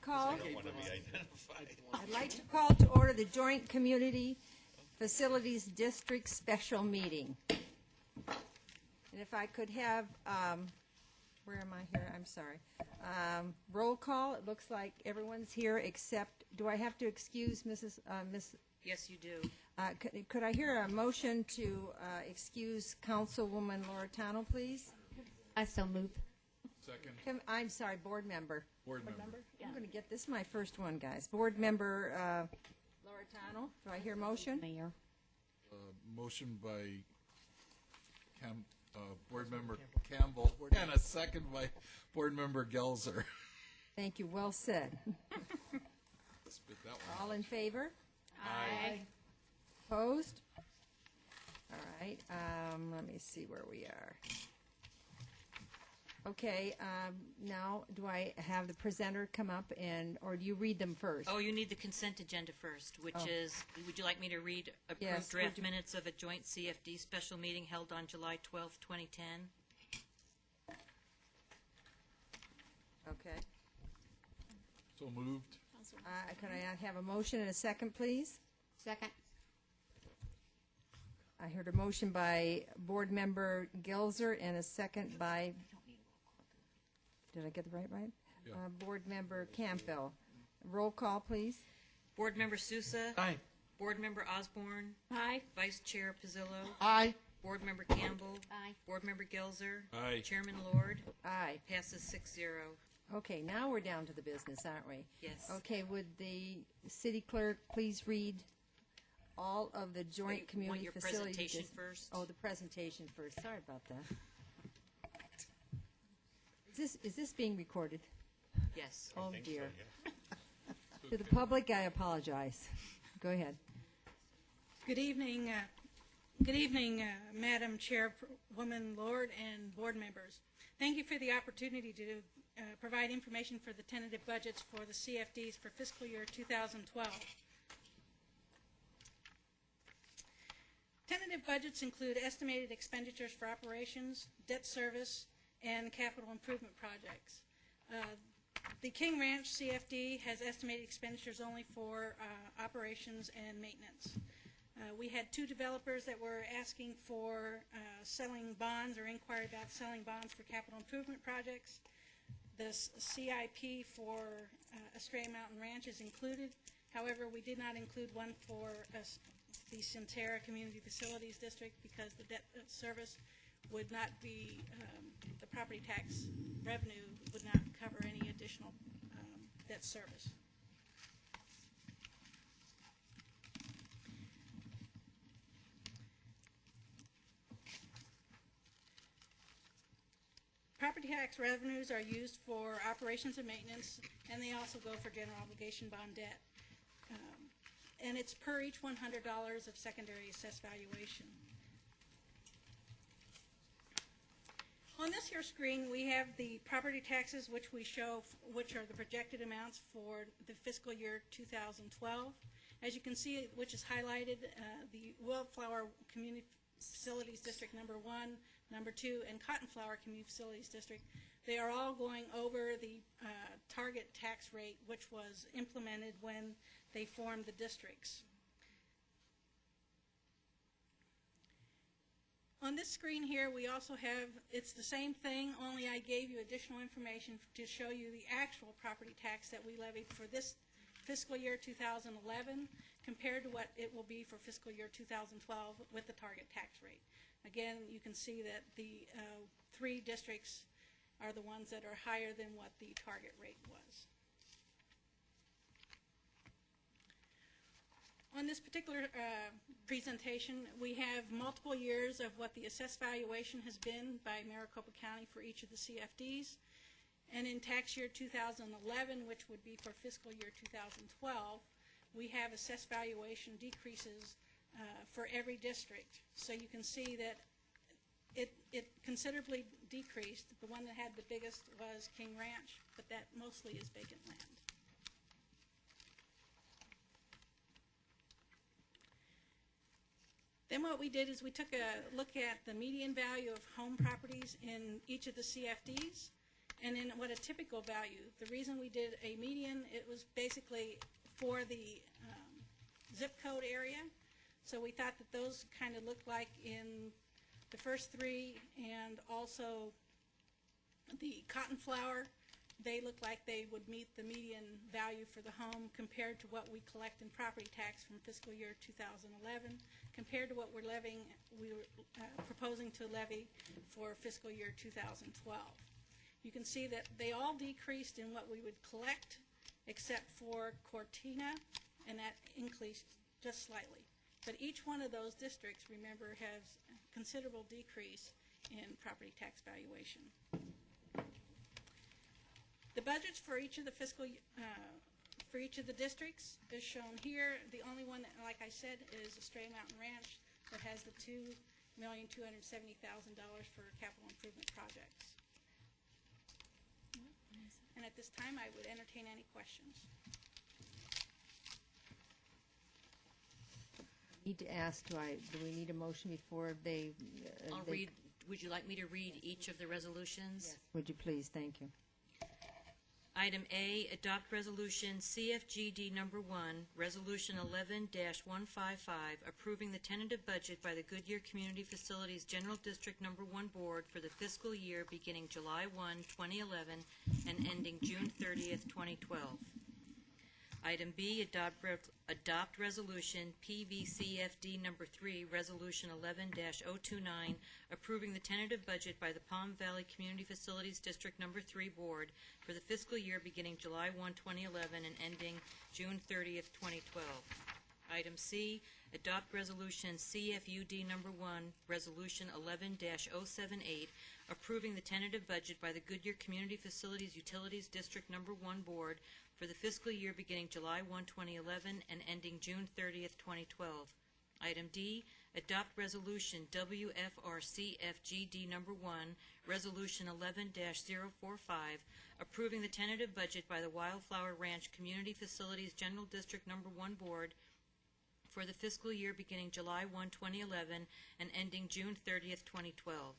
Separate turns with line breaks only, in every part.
call.
I don't want to be identified.
I'd like to call to order the Joint Community Facilities District Special Meeting. And if I could have, where am I here? I'm sorry. Roll call. It looks like everyone's here except, do I have to excuse Miss?
Yes, you do.
Could I hear a motion to excuse Councilwoman Loretano, please?
I so move.
Second.
I'm sorry, board member.
Board member.
I'm going to get this is my first one, guys. Board member Loretano. Do I hear motion?
Mayor.
Motion by Board Member Campbell, and a second by Board Member Gelser.
Thank you. Well said.
Spit that one.
All in favor?
Aye.
Opposed? All right. Let me see where we are. Okay. Now, do I have the presenter come up or do you read them first?
Oh, you need the consent agenda first, which is, would you like me to read approved
Yes,
draft
would you-
minutes of a joint CFD special meeting held on July 12th, 2010?
Okay.
So moved.
Can I have a motion and a second, please?
Second.
I heard a motion by Board Member Gelser and a second by, did I get the right?
Yeah.
Board Member Campbell. Roll call, please.
Board Member Sousa?
Aye.
Board Member Osborne?
Aye.
Vice Chair Pizzillo?
Aye.
Board Member Campbell?
Aye.
Board Member Gelser?
Aye.
Chairman Lord?
Aye.
Passes 6-0.
Okay, now we're down to the business, aren't we?
Yes.
Okay, would the city clerk please read all of the joint
Want
community
your
facilities?
presentation first?
Oh, the presentation first. Sorry about that. Is this being recorded?
Yes.
Oh,
think so,
dear.
yeah.
To the public, I apologize. Go ahead.
Good evening, Madam Chairwoman Lord and board members. Thank you for the opportunity to provide information for the tentative budgets for the CFDs for fiscal year 2012. Tentative budgets include estimated expenditures for operations, debt service, and capital improvement projects. The King Ranch CFD has estimated expenditures only for operations and maintenance. We had two developers that were asking for selling bonds or inquired about selling bonds for capital improvement projects. The CIP for Estrella Mountain Ranch is included. However, we did not include one for the Centera Community Facilities District because the debt service would not be, the property tax revenue would not cover any additional debt service. Property tax revenues are used for operations and maintenance, and they also go for general obligation bond debt. And it's per each $100 of secondary assessed valuation. On this here screen, we have the property taxes, which we show, which are the projected amounts for the fiscal year 2012. As you can see, which is highlighted, the Wildflower Community Facilities District number 1, number 2, and Cottonflower Community Facilities District, they are all going over the target tax rate, which was implemented when they formed the districts. On this screen here, we also have, it's the same thing, only I gave you additional information to show you the actual property tax that we levied for this fiscal year 2011 compared to what it will be for fiscal year 2012 with the target tax rate. Again, you can see that the three districts are the ones that are higher than what the target rate was. On this particular presentation, we have multiple years of what the assessed valuation has been by Maricopa County for each of the CFDs. And in tax year 2011, which would be for fiscal year 2012, we have assessed valuation decreases for every district. So you can see that it considerably decreased. The one that had the biggest was King Ranch, but that mostly is vacant land. Then what we did is we took a look at the median value of home properties in each of the CFDs, And then what a typical value. The reason we did a median, it was basically for the zip code area. So we thought that those kind of looked like in the first three, and also the cotton flower, they look like they would meet the median value for the home compared to what we collect in property tax from fiscal year 2011, compared to what we were proposing to levy for fiscal year 2012. You can see that they all decreased in what we would collect, except for Cortina, and that increased just slightly. But each one of those districts, remember, has a considerable decrease in property tax valuation. The budgets for each of the for each of the districts is shown here. The only one that, like I said, is Estrella Mountain Ranch that has the $2,270,000 for capital improvement projects. And at this time, I would entertain any questions.
Need to ask, do we need a motion before they?
I'll read. Would you like me to read each of the resolutions?
Yes. Would you please? Thank you.
Item A, adopt resolution CFGD number 1, resolution 11-155, approving the tentative budget by the Goodyear Community Facilities General District number 1 Board for the fiscal year beginning July 1, 2011 and ending June 30th, 2012. Item B, adopt resolution PVCFD number 3, resolution 11-029, approving the tentative budget by the Palm Valley Community Facilities District number 3 Board for the fiscal year beginning July 1, 2011 and ending June 30th, 2012. Item C, adopt resolution CFUD number 1, resolution 11-078, approving the tentative budget by the Goodyear Community Facilities Utilities District number 1 Board for the fiscal year beginning July 1, 2011 and ending June 30th, 2012. Item D, adopt resolution WFRCFGD number 1, resolution 11-045, approving the tentative budget by the Wildflower Ranch Community Facilities General District number 1 Board for the fiscal year beginning July 1, 2011 and ending June 30th, 2012.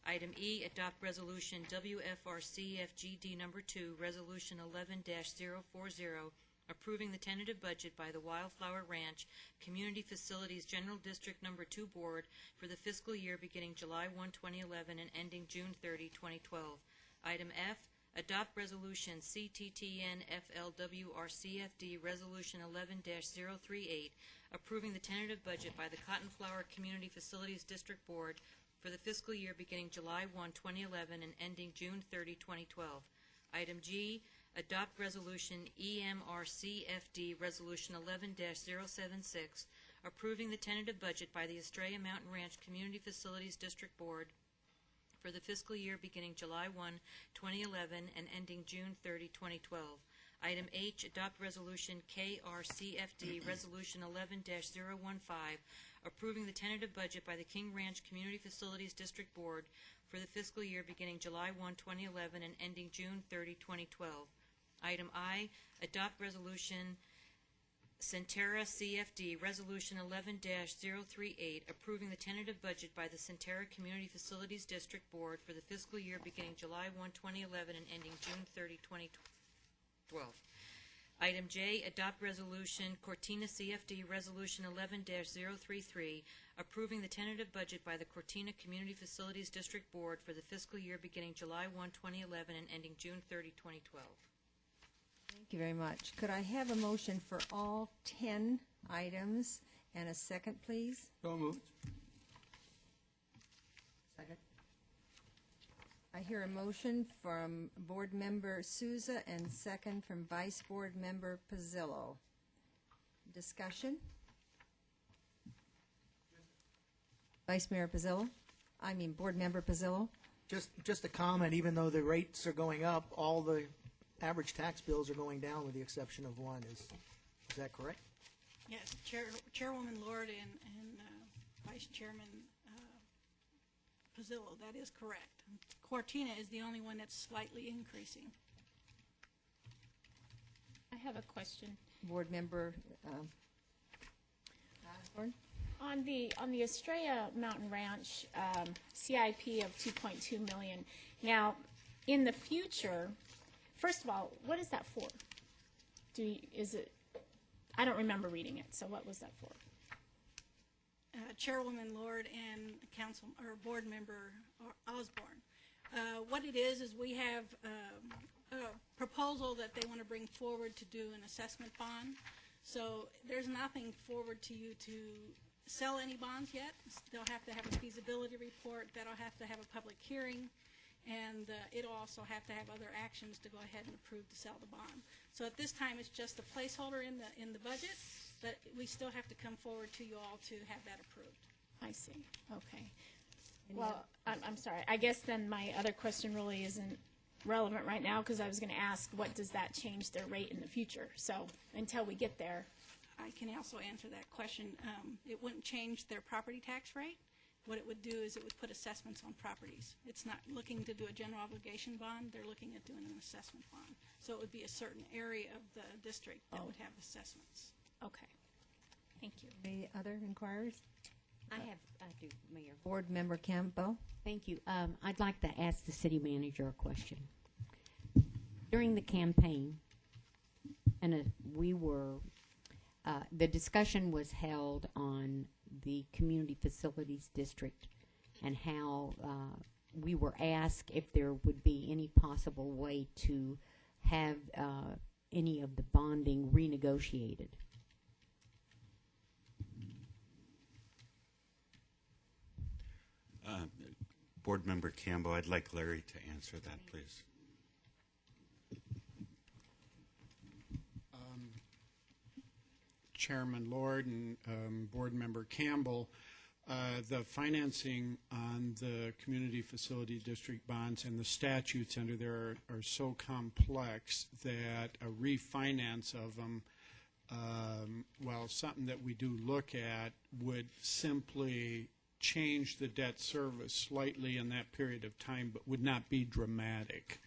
Item E, adopt resolution WFRCFGD number 2, resolution 11-040, approving the tentative budget by the Wildflower Ranch Community Facilities General District number 2 Board for the fiscal year beginning July 1, 2011 and ending June 30, 2012. Item F, adopt resolution CTTN FLWRCFD resolution 11-038, approving the tentative budget by the Cotton Flower Community Facilities District Board for the fiscal year beginning July 1, 2011 and ending June 30, 2012. Item G, adopt resolution EMRCFD resolution 11-076, approving the tentative budget by the Estrella Mountain Ranch Community Facilities District Board for the fiscal year beginning July 1, 2011 and ending June 30, 2012. Item H, adopt resolution KRCFD resolution 11-015, approving the tentative budget by the King Ranch Community Facilities District Board for the fiscal year beginning July 1, 2011 and ending June 30, 2012. Item I, adopt resolution Centerra CFD resolution 11-038, approving the tentative budget by the Centerra Community Facilities District Board for the fiscal year beginning July 1, 2011 and ending June 30, 2012. Item J, adopt resolution Cortina CFD resolution 11-033, approving the tentative budget by the Cortina Community Facilities District Board for the fiscal year beginning July 1, 2011 and ending June 30, 2012.
Thank you very much. Could I have a motion for all 10 items and a second, please?
So moved.
Second. I hear a motion from Board Member Souza and second from Vice Board Member Pizzillo. Discussion? Vice Mayor Pizzillo? Board Member Pizzillo?
Just a comment, even though the rates are going up, all the average tax bills are going down with the exception of one. Is that correct?
Yes, Chairwoman Lord and Vice Chairman Pizzillo, that is correct. Cortina is the only one that's slightly increasing.
I have a question.
Board Member Osborne?
On the Estrella Mountain Ranch CIP of $2.2 million. Now, in the future, first of all, what is that for? I don't remember reading it, so what was that for?
Chairwoman Lord and board member Osborne. What it is we have a proposal that they want to bring forward to do an assessment bond. So there's nothing forward to you to sell any bonds yet. They'll have to have a feasibility report. That'll have to have a public hearing. And it'll also have to have other actions to go ahead and approve to sell the bond. So at this time, it's just a placeholder in the budget, but we still have to come forward to you all to have that approved.
I see, okay. Well, I'm sorry, I guess then my other question really isn't relevant right now, because I was going to ask, what does that change their rate in the future? So until we get there.
I can also answer that question. It wouldn't change their property tax rate. What it would do is it would put assessments on properties. It's not looking to do a general obligation bond. They're looking at doing an assessment bond. So it would be a certain area of the district that would have assessments.
Okay, thank you.
Any other inquiries?
I do, Mayor.
Board Member Campbell?
Thank you. I'd like to ask the city manager a question. During the campaign, and the discussion was held on the community facilities district and how we were asked if there would be any possible way to have any of the bonding renegotiated.
Board Member Campbell, I'd like Larry to answer that, please.
Chairman Lord and Board Member Campbell, the financing on the community facility district bonds and the statutes under there are so complex that a refinance of them, while something that we do look at, would simply change the debt service slightly in that period of time, but would not be dramatic.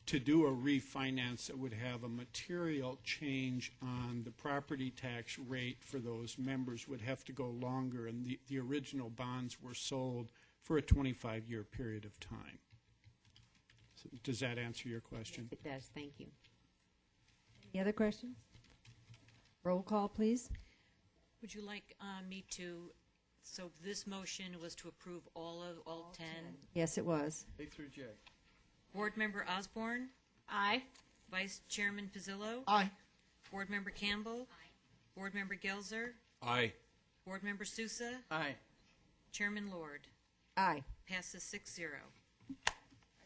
To do a refinance that would have a material change on the property tax rate for those members would have to go longer, and the original bonds were sold for a 25-year period of time. So does that answer your question?
Yes, it does. Thank you.
Any other questions? Roll call, please.
Would you like me to, so this motion was to approve all 10?
Yes, it was.
A through J.
Board Member Osborne?
Aye.
Vice Chairman Pizzillo?
Aye.
Board Member Campbell? Board Member Gelzer?
Aye.
Board Member Sousa?
Aye.
Chairman Lord?
Aye.
Passes 6-0.
I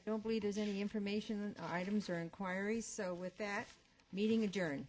don't believe there's any information, items, or inquiries, so with that, meeting adjourned.